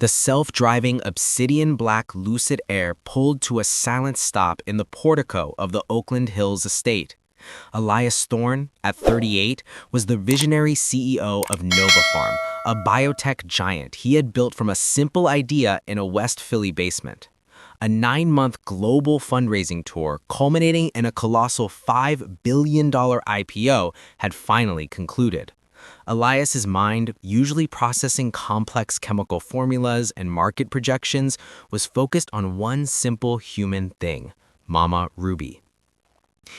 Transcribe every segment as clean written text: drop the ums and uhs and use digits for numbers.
The self-driving obsidian-black Lucid Air pulled to a silent stop in the portico of the Oakland Hills estate. Elias Thorne, at 38, was the visionary CEO of Nova Farm, a biotech giant he had built from a simple idea in a West Philly basement. A 9-month global fundraising tour culminating in a colossal $5 billion IPO had finally concluded. Elias's mind, usually processing complex chemical formulas and market projections, was focused on one simple human thing: Mama Ruby.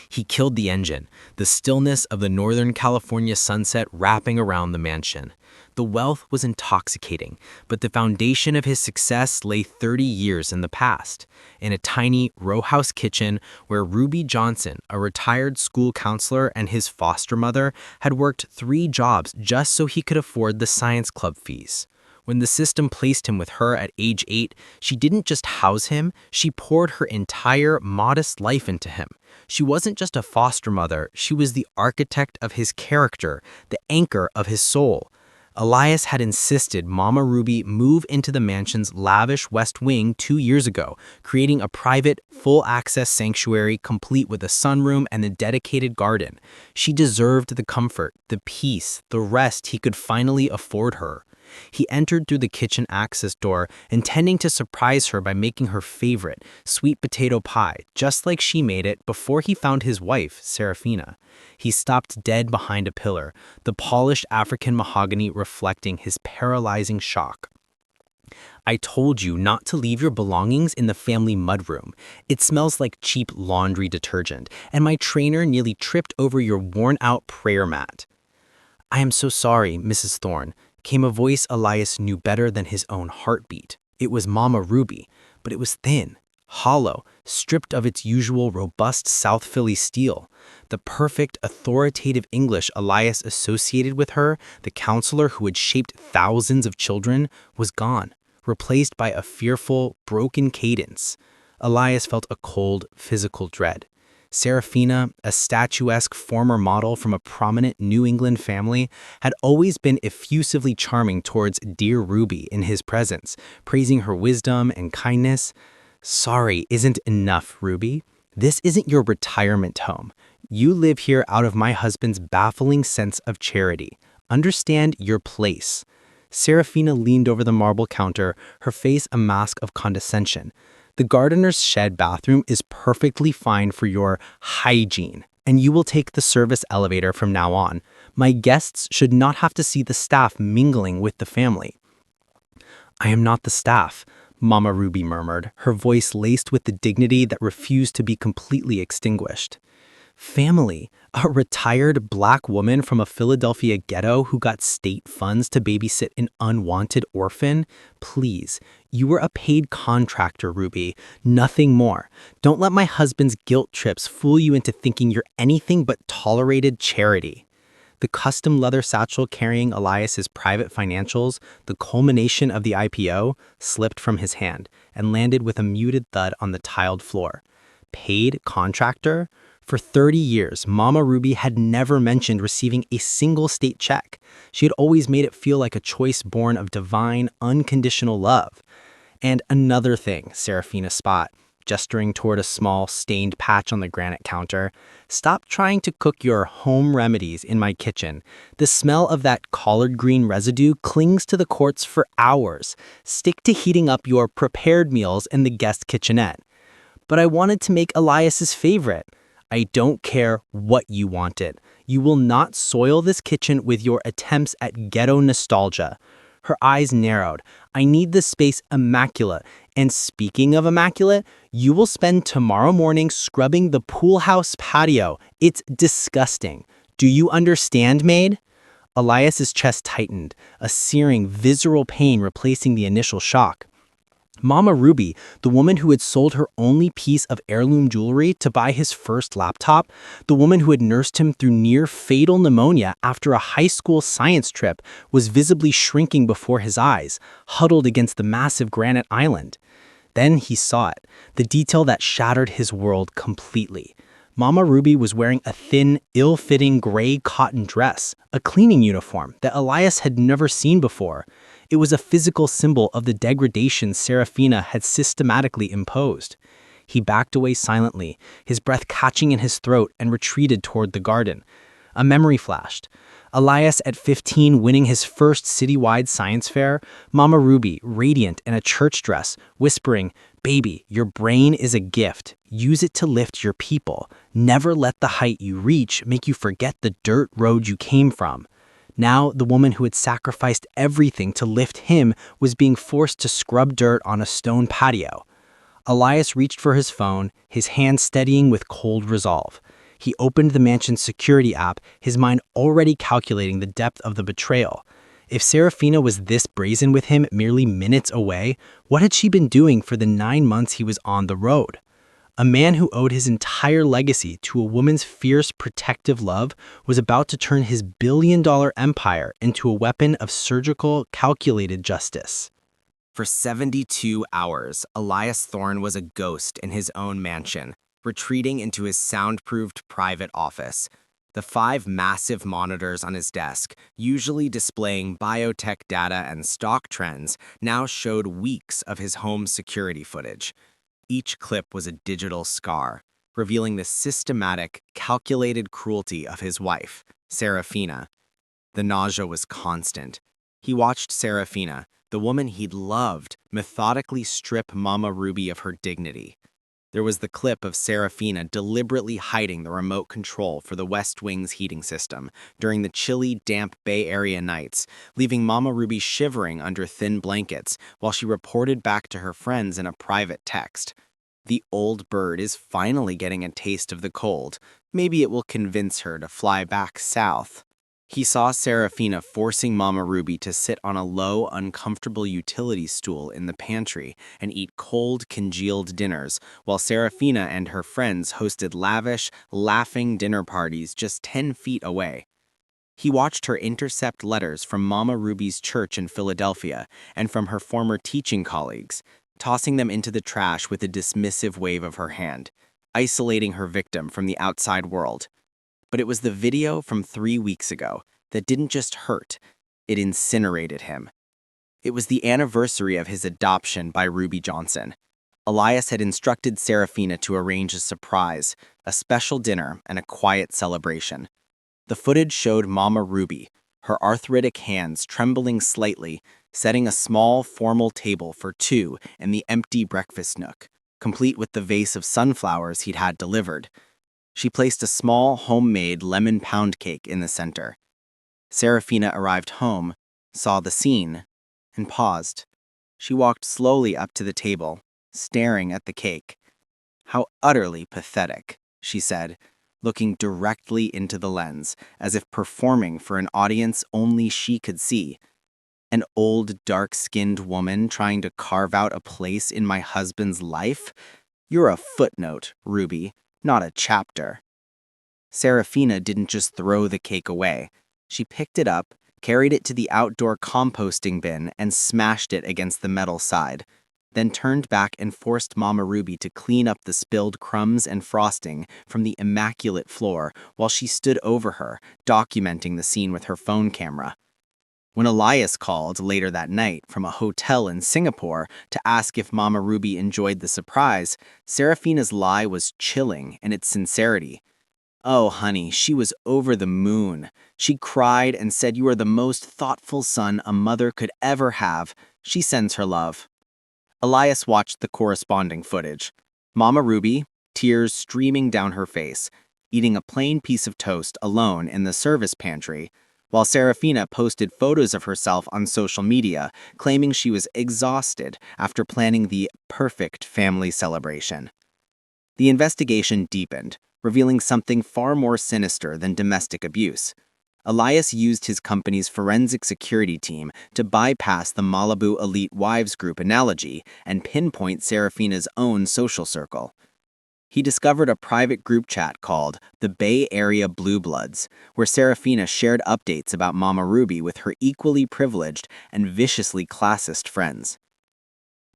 He killed the engine, the stillness of the Northern California sunset wrapping around the mansion. The wealth was intoxicating, but the foundation of his success lay 30 years in the past, in a tiny row-house kitchen where Ruby Johnson, a retired school counselor and his foster mother, had worked 3 jobs just so he could afford the science club fees. When the system placed him with her at age 8, she didn't just house him, she poured her entire, modest life into him. She wasn't just a foster mother, she was the architect of his character, the anchor of his soul. Elias had insisted Mama Ruby move into the mansion's lavish West Wing 2 years ago, creating a private, full-access sanctuary complete with a sunroom and a dedicated garden. She deserved the comfort, the peace, the rest he could finally afford her. He entered through the kitchen access door, intending to surprise her by making her favorite, sweet potato pie, just like she made it before he found his wife, Serafina. He stopped dead behind a pillar, the polished African mahogany reflecting his paralyzing shock. "I told you not to leave your belongings in the family mudroom. It smells like cheap laundry detergent, and my trainer nearly tripped over your worn-out prayer mat." "I am so sorry, Mrs. Thorne," came a voice Elias knew better than his own heartbeat. It was Mama Ruby, but it was thin, hollow, stripped of its usual robust South Philly steel. The perfect, authoritative English Elias associated with her, the counselor who had shaped thousands of children, was gone, replaced by a fearful, broken cadence. Elias felt a cold, physical dread. Serafina, a statuesque former model from a prominent New England family, had always been effusively charming towards dear Ruby in his presence, praising her wisdom and kindness. "Sorry isn't enough, Ruby. This isn't your retirement home. You live here out of my husband's baffling sense of charity. Understand your place." Serafina leaned over the marble counter, her face a mask of condescension. "The gardener's shed bathroom is perfectly fine for your hygiene, and you will take the service elevator from now on. My guests should not have to see the staff mingling with the family." "I am not the staff," Mama Ruby murmured, her voice laced with the dignity that refused to be completely extinguished. "Family? A retired black woman from a Philadelphia ghetto who got state funds to babysit an unwanted orphan? Please, you were a paid contractor, Ruby, nothing more. Don't let my husband's guilt trips fool you into thinking you're anything but tolerated charity." The custom leather satchel carrying Elias's private financials, the culmination of the IPO, slipped from his hand and landed with a muted thud on the tiled floor. Paid contractor? For 30 years, Mama Ruby had never mentioned receiving a single state check. She had always made it feel like a choice born of divine, unconditional love. "And another thing," Serafina spot, gesturing toward a small, stained patch on the granite counter. "Stop trying to cook your home remedies in my kitchen. The smell of that collard green residue clings to the quartz for hours. Stick to heating up your prepared meals in the guest kitchenette." "But I wanted to make Elias's favorite." "I don't care what you wanted. You will not soil this kitchen with your attempts at ghetto nostalgia." Her eyes narrowed. "I need this space immaculate. And speaking of immaculate, you will spend tomorrow morning scrubbing the pool house patio. It's disgusting. Do you understand, Maid?" Elias's chest tightened, a searing, visceral pain replacing the initial shock. Mama Ruby, the woman who had sold her only piece of heirloom jewelry to buy his first laptop, the woman who had nursed him through near-fatal pneumonia after a high school science trip, was visibly shrinking before his eyes, huddled against the massive granite island. Then he saw it, the detail that shattered his world completely. Mama Ruby was wearing a thin, ill-fitting gray cotton dress, a cleaning uniform that Elias had never seen before. It was a physical symbol of the degradation Serafina had systematically imposed. He backed away silently, his breath catching in his throat, and retreated toward the garden. A memory flashed. Elias at 15 winning his first citywide science fair, Mama Ruby, radiant in a church dress, whispering, "Baby, your brain is a gift. Use it to lift your people. Never let the height you reach make you forget the dirt road you came from." Now, the woman who had sacrificed everything to lift him was being forced to scrub dirt on a stone patio. Elias reached for his phone, his hand steadying with cold resolve. He opened the mansion's security app, his mind already calculating the depth of the betrayal. If Serafina was this brazen with him merely minutes away, what had she been doing for the 9 months he was on the road? A man who owed his entire legacy to a woman's fierce, protective love was about to turn his billion-dollar empire into a weapon of surgical, calculated justice. For 72 hours, Elias Thorne was a ghost in his own mansion, retreating into his soundproofed private office. The 5 massive monitors on his desk, usually displaying biotech data and stock trends, now showed weeks of his home security footage. Each clip was a digital scar, revealing the systematic, calculated cruelty of his wife, Serafina. The nausea was constant. He watched Serafina, the woman he'd loved, methodically strip Mama Ruby of her dignity. There was the clip of Serafina deliberately hiding the remote control for the West Wing's heating system during the chilly, damp Bay Area nights, leaving Mama Ruby shivering under thin blankets while she reported back to her friends in a private text. The old bird is finally getting a taste of the cold. Maybe it will convince her to fly back south. He saw Serafina forcing Mama Ruby to sit on a low, uncomfortable utility stool in the pantry and eat cold, congealed dinners, while Serafina and her friends hosted lavish, laughing dinner parties just 10 feet away. He watched her intercept letters from Mama Ruby's church in Philadelphia and from her former teaching colleagues, tossing them into the trash with a dismissive wave of her hand, isolating her victim from the outside world. But it was the video from 3 weeks ago that didn't just hurt, it incinerated him. It was the anniversary of his adoption by Ruby Johnson. Elias had instructed Serafina to arrange a surprise, a special dinner, and a quiet celebration. The footage showed Mama Ruby, her arthritic hands trembling slightly, setting a small, formal table for 2 in the empty breakfast nook, complete with the vase of sunflowers he'd had delivered. She placed a small, homemade lemon pound cake in the center. Serafina arrived home, saw the scene, and paused. She walked slowly up to the table, staring at the cake. "How utterly pathetic," she said, looking directly into the lens, as if performing for an audience only she could see. "An old, dark-skinned woman trying to carve out a place in my husband's life? You're a footnote, Ruby, not a chapter." Serafina didn't just throw the cake away. She picked it up, carried it to the outdoor composting bin, and smashed it against the metal side, then turned back and forced Mama Ruby to clean up the spilled crumbs and frosting from the immaculate floor while she stood over her, documenting the scene with her phone camera. When Elias called later that night from a hotel in Singapore to ask if Mama Ruby enjoyed the surprise, Serafina's lie was chilling in its sincerity. "Oh, honey, she was over the moon. She cried and said you are the most thoughtful son a mother could ever have. She sends her love." Elias watched the corresponding footage. Mama Ruby, tears streaming down her face, eating a plain piece of toast alone in the service pantry, while Serafina posted photos of herself on social media, claiming she was exhausted after planning the perfect family celebration. The investigation deepened, revealing something far more sinister than domestic abuse. Elias used his company's forensic security team to bypass the Malibu elite wives group analogy and pinpoint Serafina's own social circle. He discovered a private group chat called the Bay Area Blue Bloods, where Serafina shared updates about Mama Ruby with her equally privileged and viciously classist friends.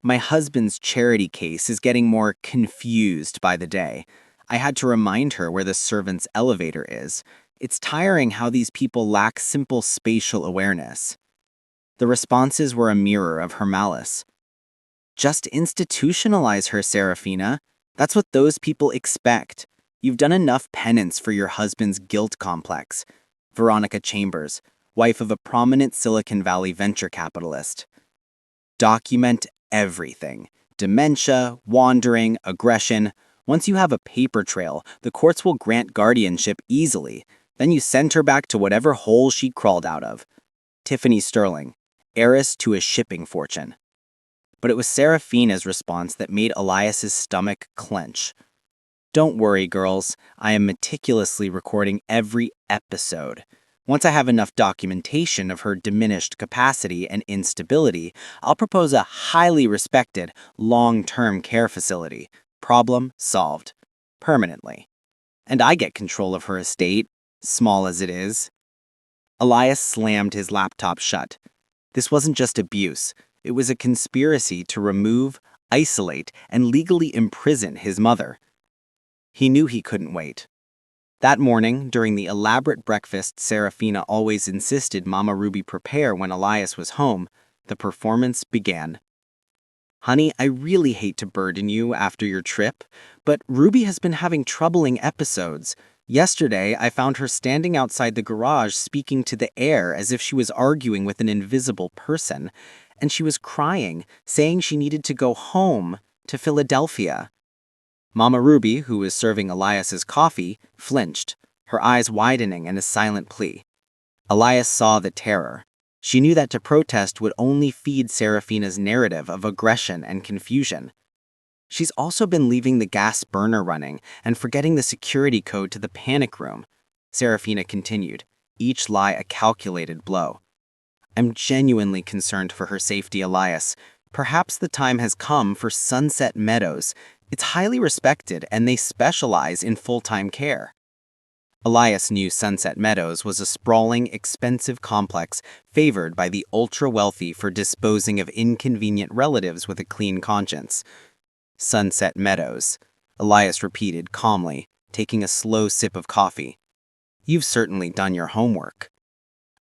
"My husband's charity case is getting more confused by the day. I had to remind her where the servant's elevator is. It's tiring how these people lack simple spatial awareness." The responses were a mirror of her malice. Just institutionalize her, Serafina. That's what those people expect. You've done enough penance for your husband's guilt complex. Veronica Chambers, wife of a prominent Silicon Valley venture capitalist. Document everything. Dementia, wandering, aggression. Once you have a paper trail, the courts will grant guardianship easily. Then you send her back to whatever hole she crawled out of. Tiffany Sterling, heiress to a shipping fortune. But it was Serafina's response that made Elias's stomach clench. Don't worry, girls. I am meticulously recording every episode. Once I have enough documentation of her diminished capacity and instability, I'll propose a highly respected, long-term care facility. Problem solved. Permanently. And I get control of her estate, small as it is. Elias slammed his laptop shut. This wasn't just abuse. It was a conspiracy to remove, isolate, and legally imprison his mother. He knew he couldn't wait. That morning, during the elaborate breakfast Serafina always insisted Mama Ruby prepare when Elias was home, the performance began. Honey, I really hate to burden you after your trip, but Ruby has been having troubling episodes. Yesterday, I found her standing outside the garage speaking to the air as if she was arguing with an invisible person, and she was crying, saying she needed to go home to Philadelphia. Mama Ruby, who was serving Elias's coffee, flinched, her eyes widening in a silent plea. Elias saw the terror. She knew that to protest would only feed Serafina's narrative of aggression and confusion. She's also been leaving the gas burner running and forgetting the security code to the panic room, Serafina continued, each lie a calculated blow. I'm genuinely concerned for her safety, Elias. Perhaps the time has come for Sunset Meadows. It's highly respected and they specialize in full-time care. Elias knew Sunset Meadows was a sprawling, expensive complex favored by the ultra-wealthy for disposing of inconvenient relatives with a clean conscience. Sunset Meadows, Elias repeated calmly, taking a slow sip of coffee. You've certainly done your homework.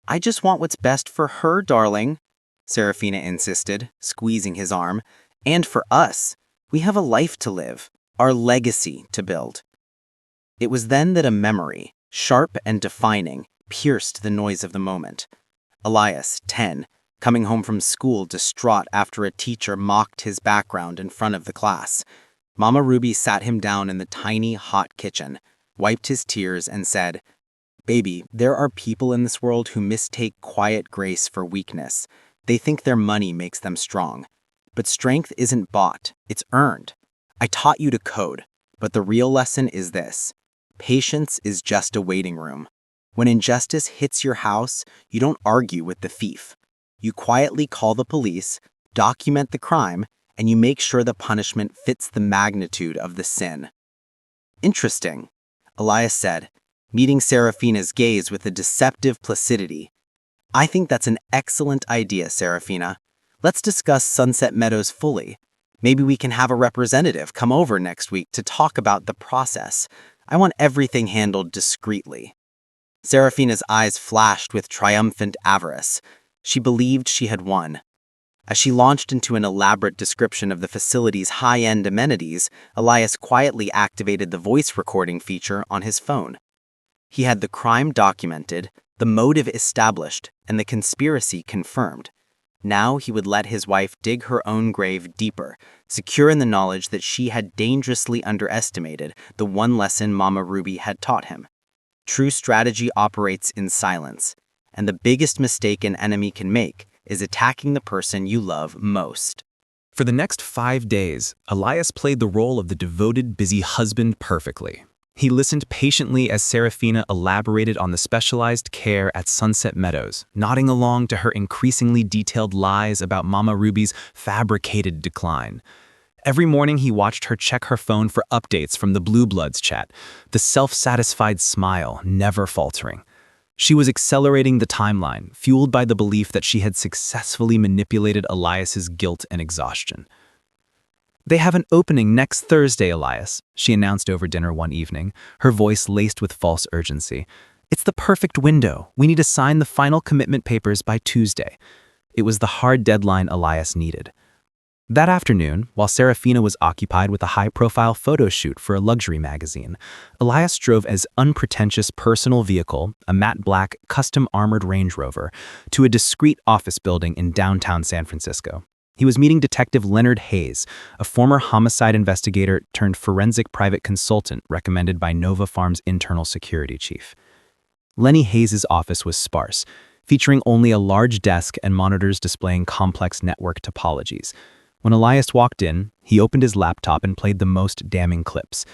I just want what's best for her, darling, Serafina insisted, squeezing his arm. And for us. We have a life to live, our legacy to build. It was then that a memory, sharp and defining, pierced the noise of the moment. Elias, 10, coming home from school distraught after a teacher mocked his background in front of the class. Mama Ruby sat him down in the tiny, hot kitchen, wiped his tears, and said, Baby, there are people in this world who mistake quiet grace for weakness. They think their money makes them strong. But strength isn't bought, it's earned. I taught you to code, but the real lesson is this. Patience is just a waiting room. When injustice hits your house, you don't argue with the thief. You quietly call the police, document the crime, and you make sure the punishment fits the magnitude of the sin. Interesting, Elias said, meeting Serafina's gaze with a deceptive placidity. I think that's an excellent idea, Serafina. Let's discuss Sunset Meadows fully. Maybe we can have a representative come over next week to talk about the process. I want everything handled discreetly. Serafina's eyes flashed with triumphant avarice. She believed she had won. As she launched into an elaborate description of the facility's high-end amenities, Elias quietly activated the voice recording feature on his phone. He had the crime documented, the motive established, and the conspiracy confirmed. Now he would let his wife dig her own grave deeper, secure in the knowledge that she had dangerously underestimated the one lesson Mama Ruby had taught him. True strategy operates in silence, and the biggest mistake an enemy can make is attacking the person you love most. For the next 5 days, Elias played the role of the devoted, busy husband perfectly. He listened patiently as Serafina elaborated on the specialized care at Sunset Meadows, nodding along to her increasingly detailed lies about Mama Ruby's fabricated decline. Every morning he watched her check her phone for updates from the Blue Bloods chat, the self-satisfied smile never faltering. She was accelerating the timeline, fueled by the belief that she had successfully manipulated Elias's guilt and exhaustion. They have an opening next Thursday, Elias, she announced over dinner one evening, her voice laced with false urgency. It's the perfect window. We need to sign the final commitment papers by Tuesday. It was the hard deadline Elias needed. That afternoon, while Serafina was occupied with a high-profile photo shoot for a luxury magazine, Elias drove his unpretentious personal vehicle, a matte black, custom-armored Range Rover, to a discreet office building in downtown San Francisco. He was meeting Detective Leonard Hayes, a former homicide investigator turned forensic private consultant recommended by Nova Farm's internal security chief. Lenny Hayes' office was sparse, featuring only a large desk and monitors displaying complex network topologies. When Elias walked in, he opened his laptop and played the most damning clips.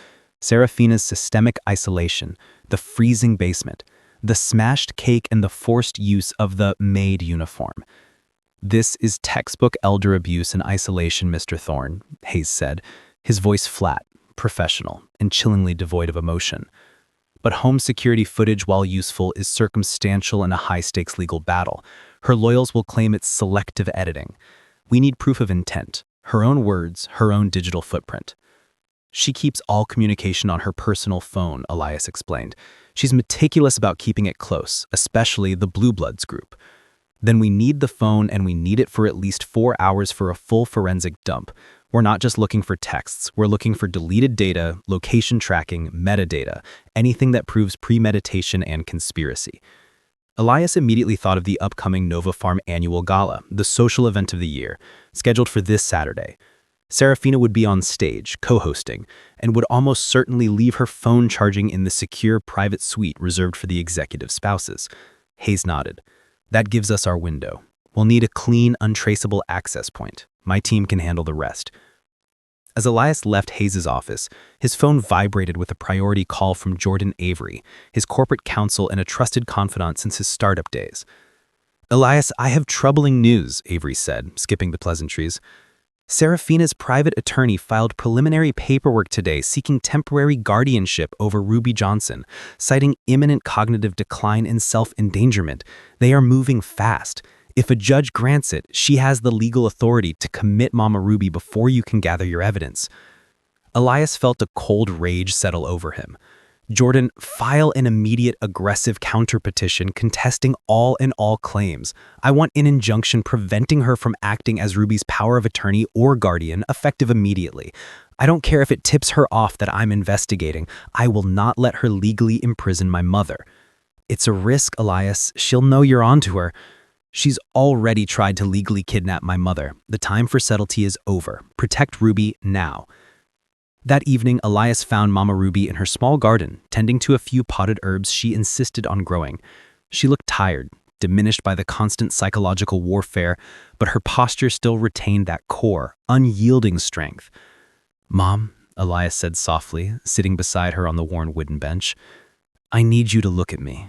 Serafina's systemic isolation, the freezing basement, the smashed cake, and the forced use of the Maid uniform. "This is textbook elder abuse and isolation, Mr. Thorne," Hayes said, his voice flat, professional, and chillingly devoid of emotion. "But home security footage, while useful, is circumstantial in a high-stakes legal battle. Her lawyers will claim it's selective editing. We need proof of intent, her own words, her own digital footprint." "She keeps all communication on her personal phone," Elias explained. "She's meticulous about keeping it close, especially the Blue Bloods group." "Then we need the phone, and we need it for at least 4 hours for a full forensic dump. We're not just looking for texts, we're looking for deleted data, location tracking, metadata, anything that proves premeditation and conspiracy." Elias immediately thought of the upcoming Nova Farm annual gala, the social event of the year, scheduled for this Saturday. Serafina would be on stage, co-hosting, and would almost certainly leave her phone charging in the secure private suite reserved for the executive spouses. Hayes nodded. "That gives us our window. We'll need a clean, untraceable access point. My team can handle the rest." As Elias left Hayes' office, his phone vibrated with a priority call from Jordan Avery, his corporate counsel and a trusted confidant since his startup days. "Elias, I have troubling news," Avery said, skipping the pleasantries. "Serafina's private attorney filed preliminary paperwork today seeking temporary guardianship over Ruby Johnson, citing imminent cognitive decline and self-endangerment. They are moving fast. If a judge grants it, she has the legal authority to commit Mama Ruby before you can gather your evidence." Elias felt a cold rage settle over him. "Jordan, file an immediate aggressive counterpetition contesting all claims. I want an injunction preventing her from acting as Ruby's power of attorney or guardian, effective immediately. I don't care if it tips her off that I'm investigating. I will not let her legally imprison my mother." "It's a risk, Elias. She'll know you're onto her." "She's already tried to legally kidnap my mother. The time for subtlety is over. Protect Ruby now." That evening, Elias found Mama Ruby in her small garden, tending to a few potted herbs she insisted on growing. She looked tired, diminished by the constant psychological warfare, but her posture still retained that core, unyielding strength. "Mom," Elias said softly, sitting beside her on the worn wooden bench, "I need you to look at me."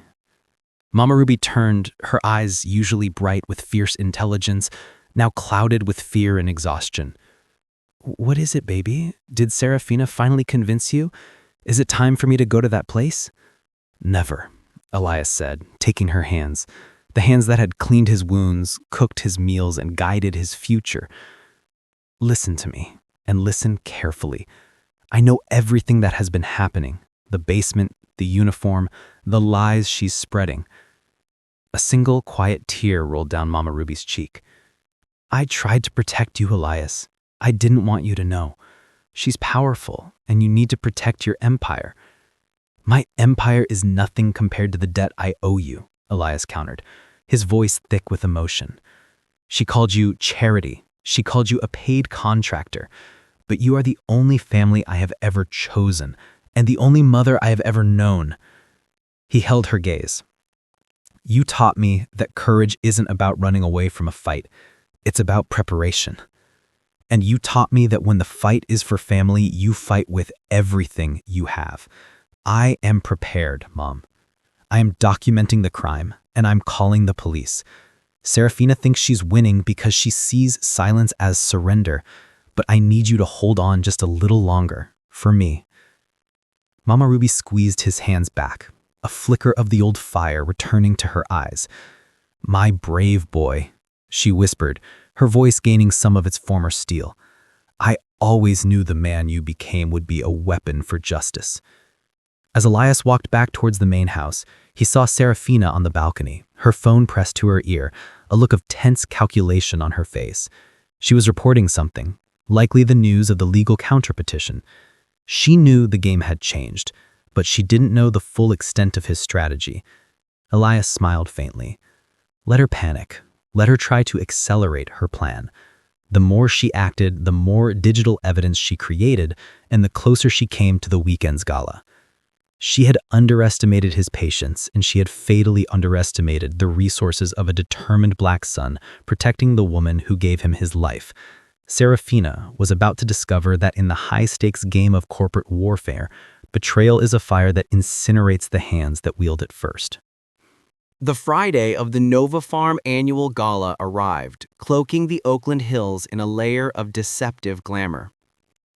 Mama Ruby turned, her eyes, usually bright with fierce intelligence, now clouded with fear and exhaustion. "What is it, baby? Did Serafina finally convince you? Is it time for me to go to that place?" "Never," Elias said, taking her hands, the hands that had cleaned his wounds, cooked his meals, and guided his future. "Listen to me, and listen carefully. I know everything that has been happening, the basement, the uniform, the lies she's spreading." A single quiet tear rolled down Mama Ruby's cheek. "I tried to protect you, Elias. I didn't want you to know. She's powerful, and you need to protect your empire." "My empire is nothing compared to the debt I owe you," Elias countered, his voice thick with emotion. "She called you charity. She called you a paid contractor. But you are the only family I have ever chosen, and the only mother I have ever known." He held her gaze. "You taught me that courage isn't about running away from a fight. It's about preparation. And you taught me that when the fight is for family, you fight with everything you have. I am prepared, Mom. I am documenting the crime, and I'm calling the police. Serafina thinks she's winning because she sees silence as surrender, but I need you to hold on just a little longer, for me." Mama Ruby squeezed his hands back, a flicker of the old fire returning to her eyes. "My brave boy," she whispered, her voice gaining some of its former steel. "I always knew the man you became would be a weapon for justice." As Elias walked back towards the main house, He saw Serafina on the balcony, her phone pressed to her ear, a look of tense calculation on her face. She was reporting something, likely the news of the legal counterpetition. She knew the game had changed, but she didn't know the full extent of his strategy. Elias smiled faintly. Let her panic. Let her try to accelerate her plan. The more she acted, the more digital evidence she created, and the closer she came to the weekend's gala. She had underestimated his patience, and she had fatally underestimated the resources of a determined black son protecting the woman who gave him his life. Serafina was about to discover that in the high-stakes game of corporate warfare, betrayal is a fire that incinerates the hands that wield it first. The Friday of the Nova Farm annual gala arrived, cloaking the Oakland Hills in a layer of deceptive glamour.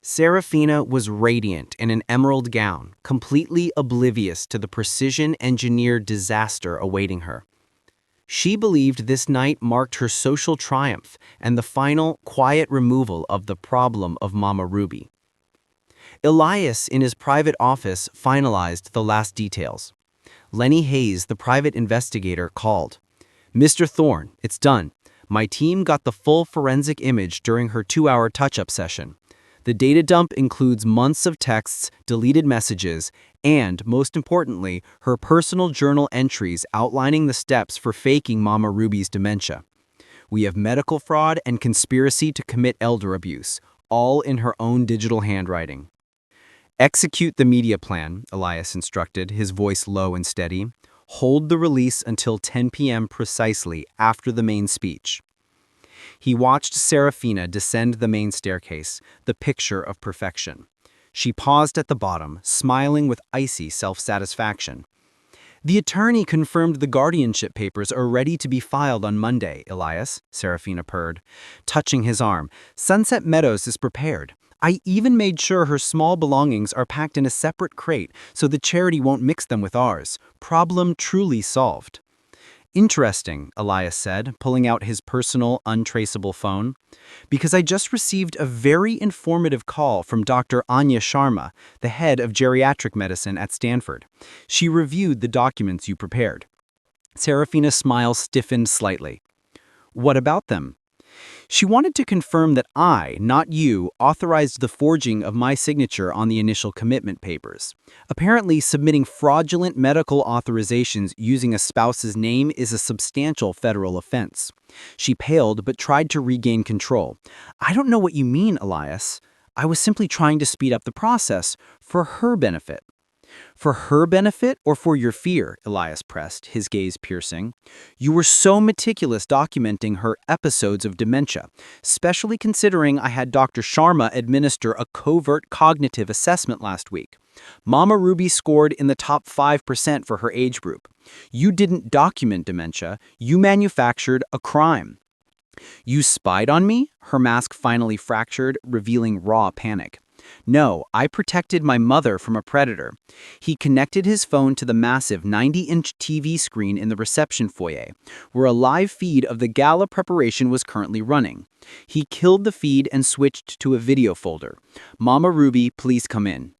Serafina was radiant in an emerald gown, completely oblivious to the precision-engineered disaster awaiting her. She believed this night marked her social triumph and the final, quiet removal of the problem of Mama Ruby. Elias, in his private office, finalized the last details. Lenny Hayes, the private investigator, called. "Mr. Thorne, it's done. My team got the full forensic image during her 2-hour touch-up session. The data dump includes months of texts, deleted messages, and, most importantly, her personal journal entries outlining the steps for faking Mama Ruby's dementia. We have medical fraud and conspiracy to commit elder abuse, all in her own digital handwriting." "Execute the media plan," Elias instructed, his voice low and steady. "Hold the release until 10 p.m. precisely after the main speech." He watched Serafina descend the main staircase, the picture of perfection. She paused at the bottom, smiling with icy self-satisfaction. "The attorney confirmed the guardianship papers are ready to be filed on Monday, Elias," Serafina purred, touching his arm. "Sunset Meadows is prepared. I even made sure her small belongings are packed in a separate crate so the charity won't mix them with ours. Problem truly solved." "Interesting," Elias said, pulling out his personal, untraceable phone, "because I just received a very informative call from Dr. Anya Sharma, the head of geriatric medicine at Stanford. She reviewed the documents you prepared." Serafina's smile stiffened slightly. "What about them?" "She wanted to confirm that I, not you, authorized the forging of my signature on the initial commitment papers. Apparently, submitting fraudulent medical authorizations using a spouse's name is a substantial federal offense." She paled but tried to regain control. "I don't know what you mean, Elias. I was simply trying to speed up the process for her benefit." "For her benefit or for your fear?" Elias pressed, his gaze piercing. "You were so meticulous documenting her episodes of dementia, especially considering I had Dr. Sharma administer a covert cognitive assessment last week. Mama Ruby scored in the top 5% for her age group. You didn't document dementia, you manufactured a crime." "You spied on me?" Her mask finally fractured, revealing raw panic. "No, I protected my mother from a predator." He connected his phone to the massive 90-inch TV screen in the reception foyer, where a live feed of the gala preparation was currently running. He killed the feed and switched to a video folder. "Mama Ruby, please come in."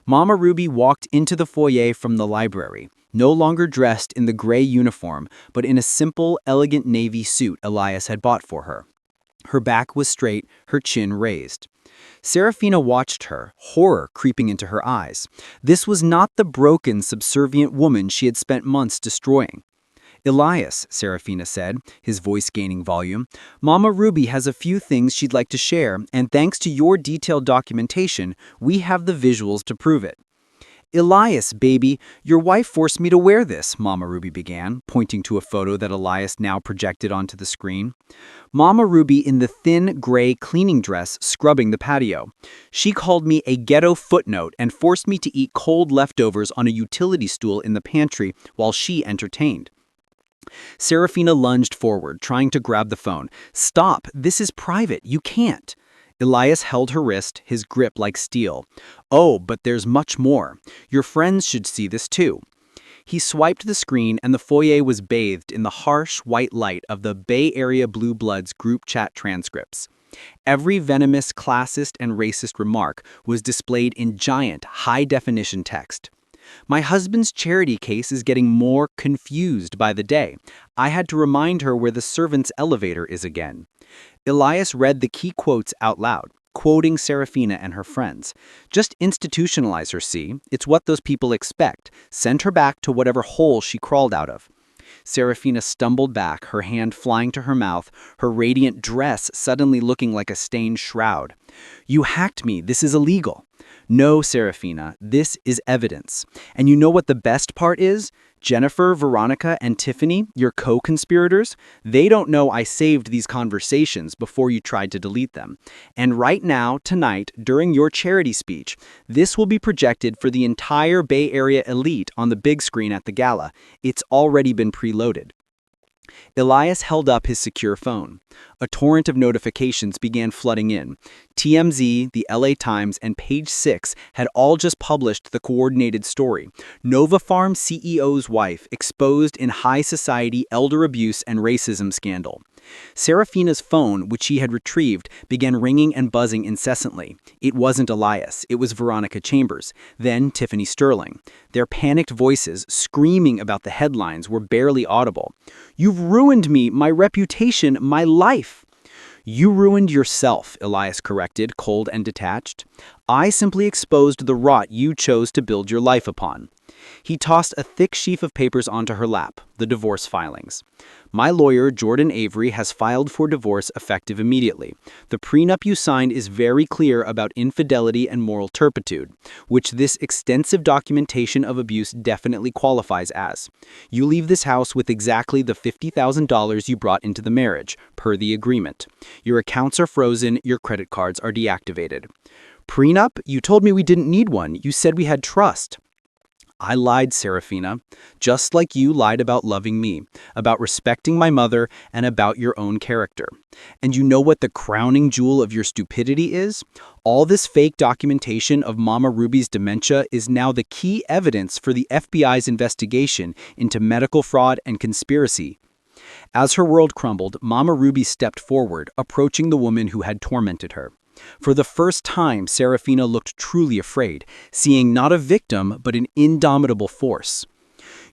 Mama Ruby walked into the foyer from the library, no longer dressed in the gray uniform, but in a simple, elegant navy suit Elias had bought for her. Her back was straight, her chin raised. Serafina watched her, horror creeping into her eyes. This was not the broken, subservient woman she had spent months destroying. "Elias," Serafina said, his voice gaining volume, "Mama Ruby has a few things she'd like to share, and thanks to your detailed documentation, we have the visuals to prove it." "Elias, baby, your wife forced me to wear this," Mama Ruby began, pointing to a photo that Elias now projected onto the screen. Mama Ruby in the thin, gray cleaning dress scrubbing the patio. "She called me a ghetto footnote and forced me to eat cold leftovers on a utility stool in the pantry while she entertained." Serafina lunged forward, trying to grab the phone. "Stop, this is private, you can't." Elias held her wrist, his grip like steel. "Oh, but there's much more. Your friends should see this too." He swiped the screen and the foyer was bathed in the harsh white light of the Bay Area Blue Bloods group chat transcripts. Every venomous, classist, and racist remark was displayed in giant, high-definition text. My husband's charity case is getting more confused by the day. I had to remind her where the servants' elevator is again. Elias read the key quotes out loud, quoting Serafina and her friends. Just institutionalize her, see? It's what those people expect. Send her back to whatever hole she crawled out of. Serafina stumbled back, her hand flying to her mouth, her radiant dress suddenly looking like a stained shroud. You hacked me. This is illegal. No, Serafina, this is evidence. And you know what the best part is? Jennifer, Veronica, and Tiffany, your co-conspirators, they don't know I saved these conversations before you tried to delete them. And right now, tonight, during your charity speech, this will be projected for the entire Bay Area elite on the big screen at the gala. It's already been preloaded. Elias held up his secure phone. A torrent of notifications began flooding in. TMZ, the LA Times, and Page 6 had all just published the coordinated story. Nova Farm CEO's wife exposed in high society elder abuse and racism scandal. Serafina's phone, which she had retrieved, began ringing and buzzing incessantly. It wasn't Elias, it was Veronica Chambers, then Tiffany Sterling. Their panicked voices, screaming about the headlines, were barely audible. "You've ruined me, my reputation, my life." "You ruined yourself," Elias corrected, cold and detached. "I simply exposed the rot you chose to build your life upon." He tossed a thick sheaf of papers onto her lap, the divorce filings. "My lawyer, Jordan Avery, has filed for divorce effective immediately. The prenup you signed is very clear about infidelity and moral turpitude, which this extensive documentation of abuse definitely qualifies as. You leave this house with exactly the $50,000 you brought into the marriage, per the agreement. Your accounts are frozen, your credit cards are deactivated." "Prenup? You told me we didn't need one. You said we had trust." "I lied, Serafina, just like you lied about loving me, about respecting my mother, and about your own character. And you know what the crowning jewel of your stupidity is? All this fake documentation of Mama Ruby's dementia is now the key evidence for the FBI's investigation into medical fraud and conspiracy." As her world crumbled, Mama Ruby stepped forward, approaching the woman who had tormented her. For the first time, Serafina looked truly afraid, seeing not a victim, but an indomitable force.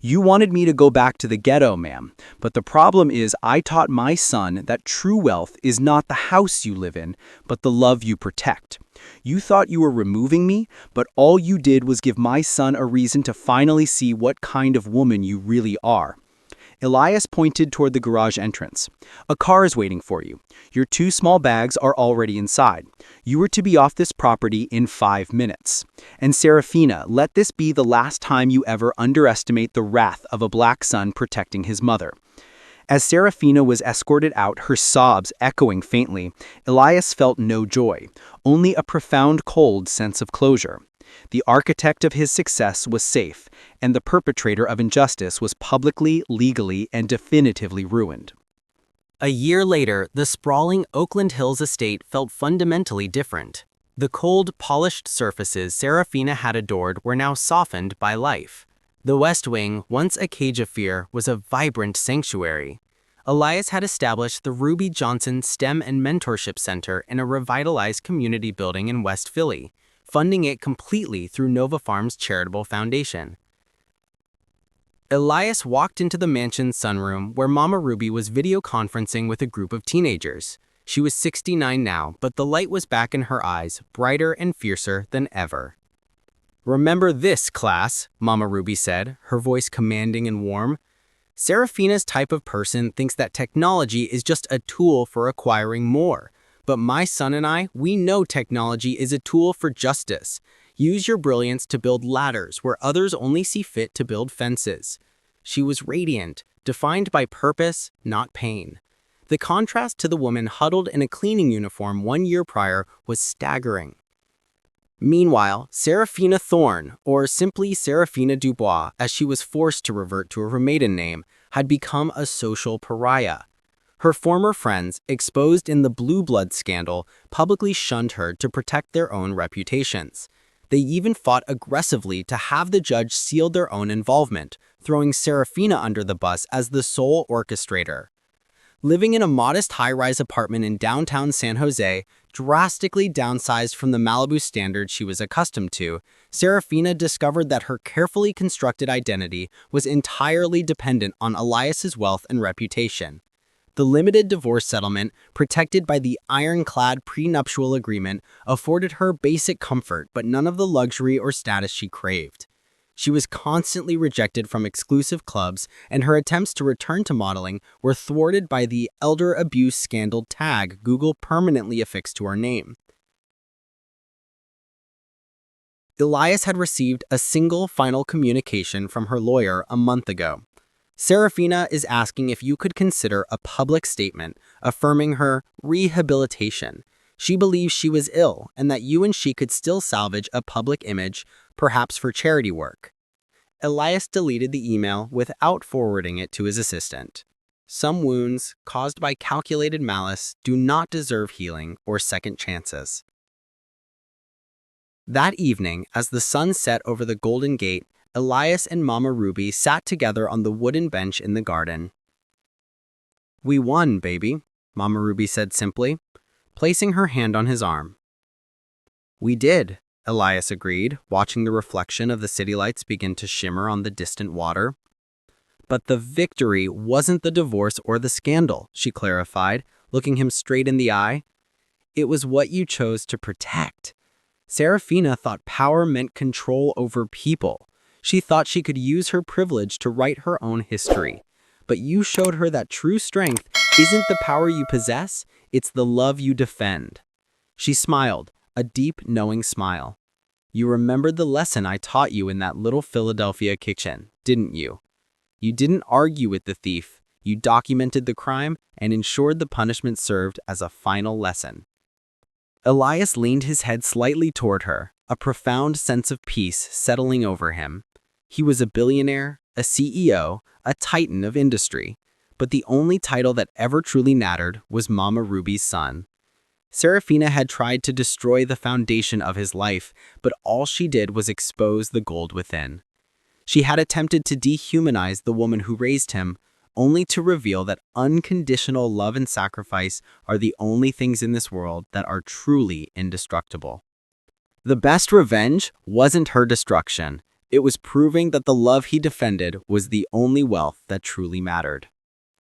"You wanted me to go back to the ghetto, ma'am, but the problem is I taught my son that true wealth is not the house you live in, but the love you protect. You thought you were removing me, but all you did was give my son a reason to finally see what kind of woman you really are." Elias pointed toward the garage entrance. "A car is waiting for you. Your 2 small bags are already inside. You are to be off this property in 5 minutes. And Serafina, let this be the last time you ever underestimate the wrath of a black son protecting his mother." As Serafina was escorted out, her sobs echoing faintly, Elias felt no joy, only a profound cold sense of closure. The architect of his success was safe, and the perpetrator of injustice was publicly, legally, and definitively ruined. A year later, the sprawling Oakland Hills estate felt fundamentally different. The cold, polished surfaces Serafina had adored were now softened by life. The West Wing, once a cage of fear, was a vibrant sanctuary. Elias had established the Ruby Johnson STEM and Mentorship Center in a revitalized community building in West Philly, funding it completely through Nova Farm's charitable foundation. Elias walked into the mansion's sunroom where Mama Ruby was video conferencing with a group of teenagers. She was 69 now, but the light was back in her eyes, brighter and fiercer than ever. "Remember this, class," Mama Ruby said, her voice commanding and warm. "Serafina's type of person thinks that technology is just a tool for acquiring more. But my son and I, we know technology is a tool for justice. Use your brilliance to build ladders where others only see fit to build fences." She was radiant, defined by purpose, not pain. The contrast to the woman huddled in a cleaning uniform 1 year prior was staggering. Meanwhile, Serafina Thorne, or simply Serafina Dubois, as she was forced to revert to her maiden name, had become a social pariah. Her former friends, exposed in the Blue Blood scandal, publicly shunned her to protect their own reputations. They even fought aggressively to have the judge seal their own involvement, throwing Serafina under the bus as the sole orchestrator. Living in a modest high-rise apartment in downtown San Jose, drastically downsized from the Malibu standards she was accustomed to, Serafina discovered that her carefully constructed identity was entirely dependent on Elias's wealth and reputation. The limited divorce settlement, protected by the ironclad prenuptial agreement, afforded her basic comfort but none of the luxury or status she craved. She was constantly rejected from exclusive clubs, and her attempts to return to modeling were thwarted by the elder abuse scandal tag Google permanently affixed to her name. Elias had received a single final communication from her lawyer a month ago. Serafina is asking if you could consider a public statement affirming her rehabilitation. She believes she was ill and that you and she could still salvage a public image, perhaps for charity work. Elias deleted the email without forwarding it to his assistant. Some wounds, caused by calculated malice, do not deserve healing or second chances. That evening, as the sun set over the Golden Gate, Elias and Mama Ruby sat together on the wooden bench in the garden. "We won, baby," Mama Ruby said simply, placing her hand on his arm. "We did," Elias agreed, watching the reflection of the city lights begin to shimmer on the distant water. "But the victory wasn't the divorce or the scandal," she clarified, looking him straight in the eye. "It was what you chose to protect." Serafina thought power meant control over people. She thought she could use her privilege to write her own history. But you showed her that true strength isn't the power you possess, it's the love you defend. She smiled, a deep, knowing smile. "You remembered the lesson I taught you in that little Philadelphia kitchen, didn't you? You didn't argue with the thief, you documented the crime and ensured the punishment served as a final lesson." Elias leaned his head slightly toward her, a profound sense of peace settling over him. He was a billionaire, a CEO, a titan of industry, but the only title that ever truly mattered was Mama Ruby's son. Serafina had tried to destroy the foundation of his life, but all she did was expose the gold within. She had attempted to dehumanize the woman who raised him, only to reveal that unconditional love and sacrifice are the only things in this world that are truly indestructible. The best revenge wasn't her destruction. It was proving that the love he defended was the only wealth that truly mattered.